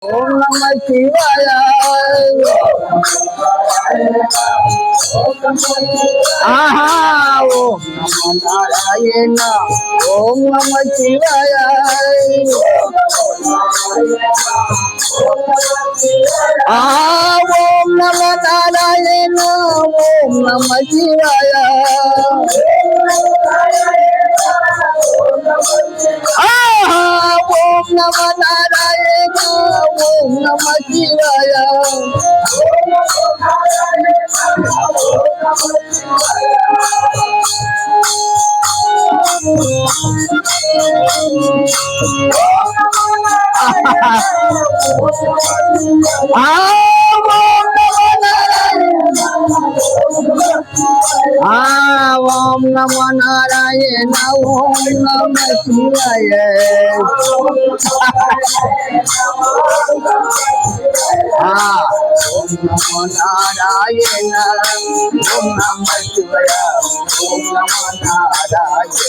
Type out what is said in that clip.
ओम नमः शिवाय। आहा ओम नमो नारायण। ओम नमः शिवाय। ओम नमो नारायण। ओम नमः शिवाय। ओम नमो नारायण। ओम नमः शिवाय। ओम नमो नारायण। ओम नमः शिवाय। ओम नमो नारायण। ओम नमः शिवाय। ओम नमो नारायण।